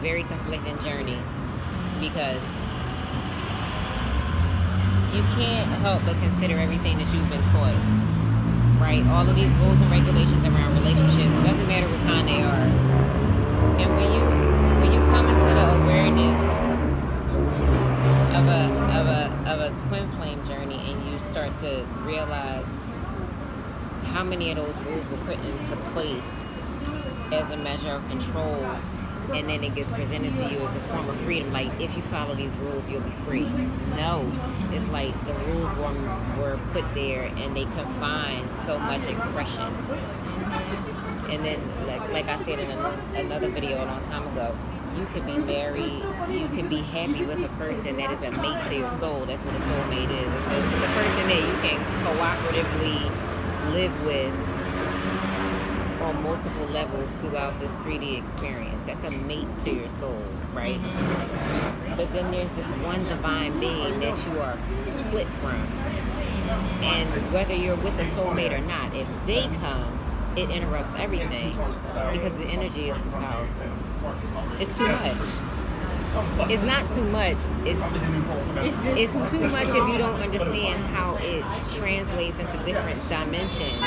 very conflicting journey, because you can't help but consider everything that you've been taught, right? All of these rules and regulations around relationships, it doesn't matter what kind they are. And when you come into the awareness of a twin flame journey, and you start to realize how many of those rules were put into place as a measure of control, and then it gets presented to you as a form of freedom, like, if you follow these rules, you'll be free. No, it's like the rules were put there, and they confine so much expression. And then, like I said in another video a long time ago, you could be married, you can be happy with a person that is a mate to your soul. That's what a soulmate is. It's a person that you can cooperatively live with on multiple levels throughout this 3D experience. That's a mate to your soul, right? But then there's this one divine being that you are split from. And whether you're with a soulmate or not, if they come, it interrupts everything, because the energy is too powerful. It's too much. It's not too much. It's too much if you don't understand how it translates into different dimensions.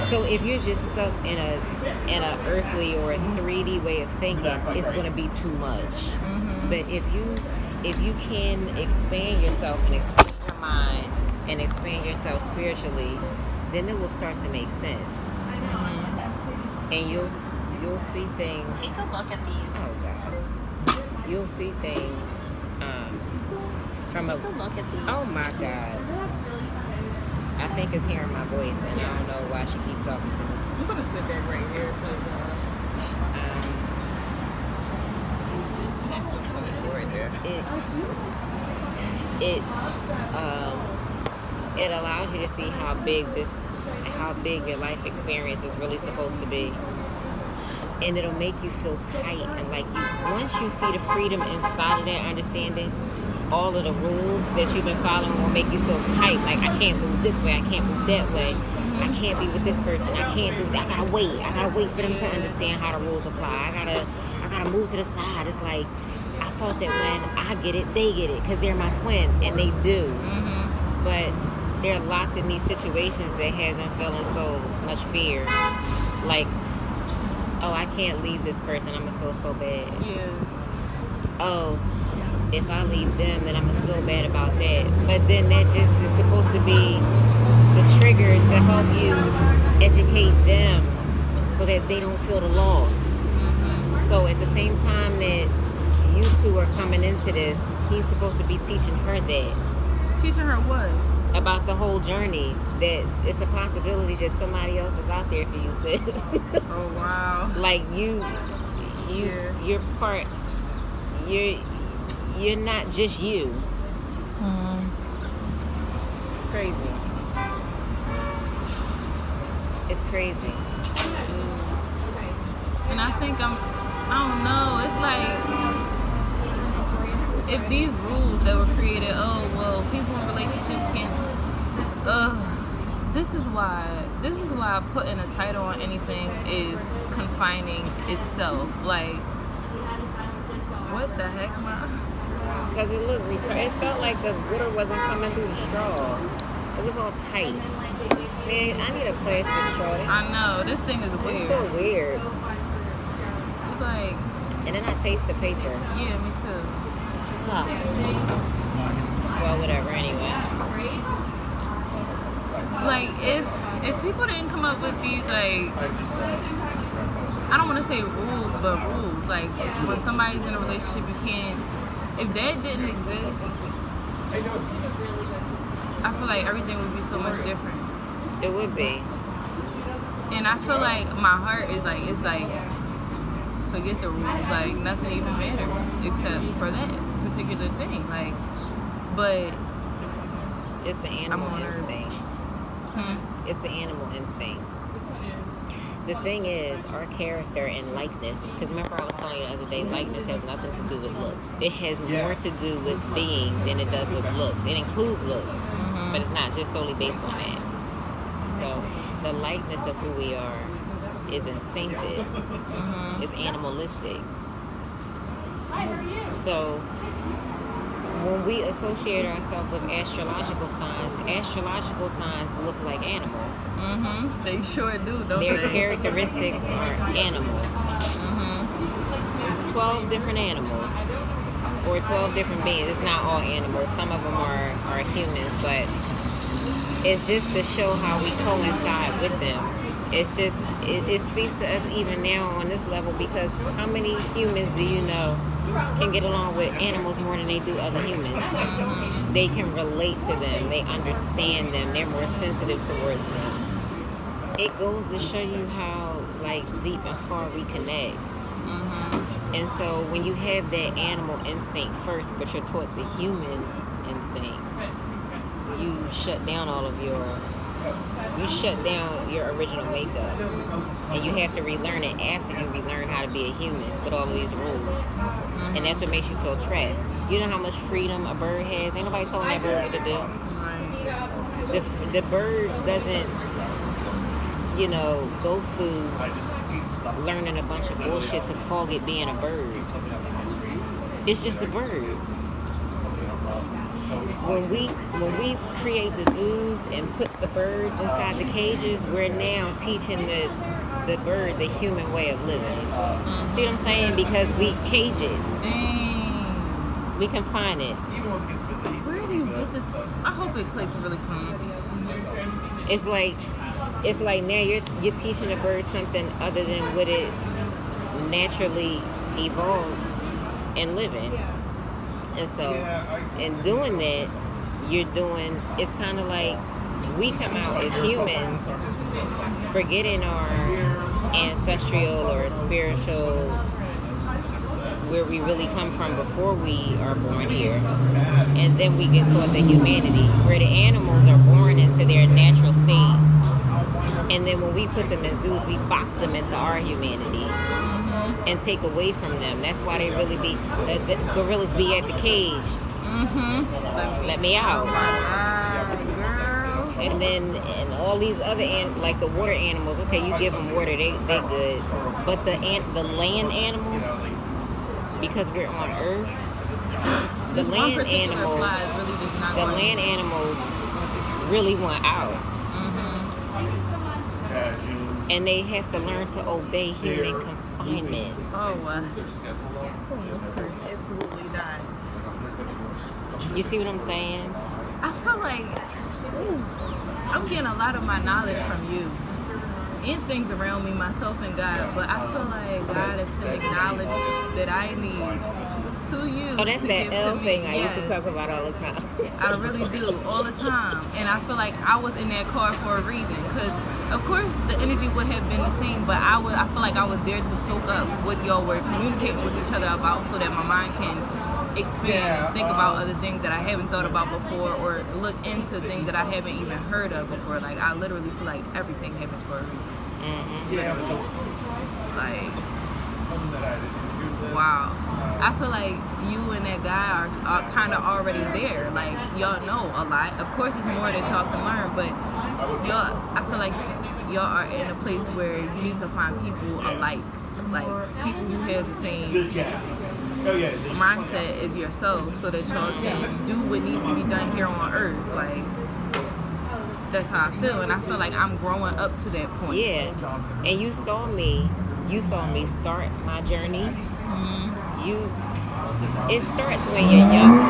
So if you're just stuck in a earthly or a 3D way of thinking, it's going to be too much. But if you can expand yourself and expand your mind and expand yourself spiritually, then it will start to make sense. And you'll see things. Take a look at these. Oh God. You'll see things from a. Take a look at these. Oh my God. I think it's hearing my voice, and I don't know why she keep talking to me. I'm gonna sit back right here because just can't put right there. It allows you to see how big your life experience is really supposed to be, and it'll make you feel tight, and like once you see the freedom inside of that understanding, all of the rules that you've been following will make you feel tight. Like, I can't move this way, I can't move that way, I can't be with this person, I can't do that. I gotta wait for them to understand how the rules apply. I gotta move to the side. It's like, I thought that when I get it, they get it, because they're my twin, and they do. But they're locked in these situations that has them feeling so much fear. Like, oh, I can't leave this person, I'm gonna feel so bad. Oh, if I leave them, then I'm gonna feel bad about that. But then that just is supposed to be the trigger to help you educate them so that they don't feel the loss. So at the same time that you two are coming into this, he's supposed to be teaching her that. Teaching her what? About the whole journey, that it's a possibility that somebody else is out there for you, sis. Oh wow. Like you're part. You're not just you. It's crazy. It's crazy. And I think I don't know, it's like, if these rules that were created, oh well, people in relationships can't, this is why putting a title on anything is confining itself. Like, what the heck, man? Because it felt like the water wasn't coming through the straw. It was all tight. Man, I need a plastic straw. I know, this thing is weird. It's so weird. It's like... And then I taste the paper. Yeah, me too. Huh. Well, whatever, anyway. Like, if people didn't come up with these, like... I don't want to say rules, but rules. Like, when somebody's in a relationship, you can't... If that didn't exist, I feel like everything would be so much different. It would be. And I feel like my heart is like, it's like, forget the rules. Like, nothing even matters except for that particular thing. Like, but it's the animal instinct. It's the animal instinct. The thing is, our character and likeness, because remember I was telling you the other day, likeness has nothing to do with looks. It has more to do with being than it does with looks. It includes looks, but it's not just solely based on that. So the likeness of who we are is instinctive. It's animalistic. So when we associate ourselves with astrological signs look like animals. They sure do, don't Their they? characteristics are animals. 12 different animals. Or 12 different beings. It's not all animals. Some of them are humans, but it's just to show how we coincide with them. It's just, it speaks to us even now on this level, because how many humans do you know can get along with animals more than they do other humans? They can relate to them. They understand them. They're more sensitive towards them. It goes to show you how like deep and far we connect. And so when you have that animal instinct first, but you're taught the human instinct, you shut down your original makeup. And you have to relearn it after you relearn how to be a human with all of these rules. And that's what makes you feel trapped. You know how much freedom a bird has? Ain't nobody told that bird what to do. The bird doesn't, go through learning a bunch of bullshit to forget being a bird. It's just a bird. When we create the zoos and put the birds inside the cages, we're now teaching the bird the human way of living. See what I'm saying? Because we cage it. We confine it. Where do you get this? I hope it clicks really soon. It's like now you're teaching the bird something other than what it naturally evolved and living. And so in doing that, it's kind of like we come out as humans forgetting our ancestral or spiritual, where we really come from before we are born here. And then we get taught the humanity, where the animals are born into their natural state. And then when we put them in zoos, we box them into our humanity and take away from them. That's why they really be, the gorillas be at the cage. Let me out. And then, and all these other, like the water animals, okay, you give them water, they good. But the land animals, because we're on Earth, the land animals really want out. And they have to learn to obey human confinement. Almost cursed. Absolutely not. You see what I'm saying? I feel like I'm getting a lot of my knowledge from you and things around me, myself and God. But I feel like God is sending knowledge that I need to you. Oh, that's that L thing I used to talk about all the time. I really do, all the time. And I feel like I was in that car for a reason. Because, of course, the energy would have been the same, but I feel like I was there to soak up what y'all were communicating with each other about, so that my mind can expand and think about other things that I haven't thought about before, or look into things that I haven't even heard of before. Like, I literally feel like everything happens for a reason. Like, wow. I feel like you and that guy are kind of already there. Like, y'all know a lot. Of course, it's more that y'all can learn, but I feel like y'all are in a place where you need to find people alike. Like, people who have the same mindset as yourself, so that y'all can do what needs to be done here on Earth. Like, that's how I feel, and I feel like I'm growing up to that point. Yeah, and you saw me start my journey. It starts when you're younger.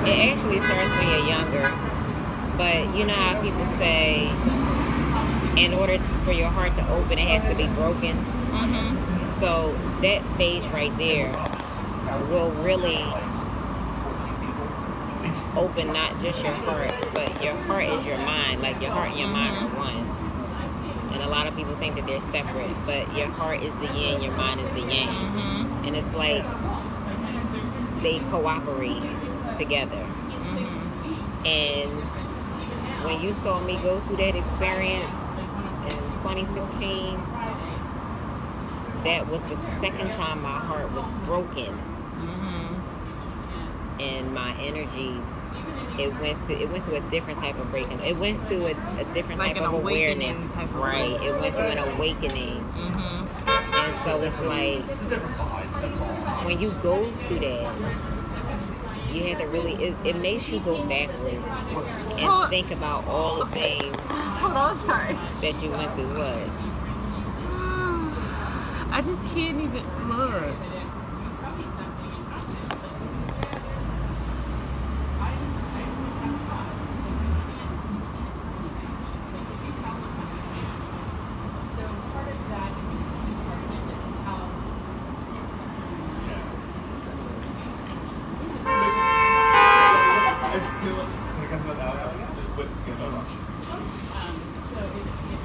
It actually starts when you're younger. But you know how people say, in order for your heart to open, it has to be broken. So that stage right there will really open not just your heart, but your heart is your mind. Like, your heart and your mind are one. And a lot of people think that they're separate, but your heart is the yin, your mind is the yang. And it's like they cooperate together. And when you saw me go through that experience in 2016, that was the second time my heart was broken. And my energy it went through a different type of breaking. It went through a different Like type an of awareness. awakening type of Right. It went through an awakening. And so it's like when you go through that, you have to really, it makes you go backwards and think about all the things Hold on, sorry. that you went through. What? I just can't even look.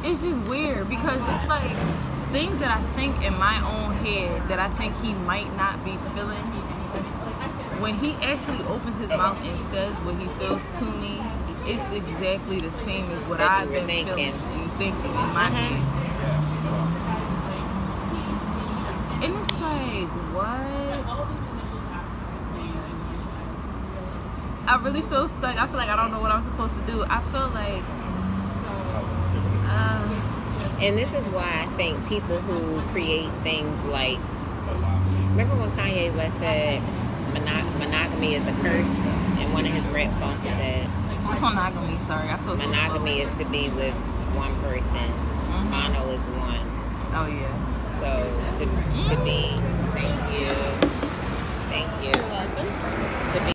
It's just weird because it's like things that I think in my own head that I think he might not be feeling. When he actually opens his mouth and says what he feels to me, it's exactly the same as what I've been feeling and thinking in my head. And it's like, what? I really feel stuck. I feel like I don't know what I'm supposed to do. I feel like and this is why I think people who create things like, remember when Kanye West said monogamy is a curse? In one of his rap songs he said, what's monogamy? Sorry, I feel monogamy is to be with one person. Mono is one. Oh yeah. So to be, thank you. To be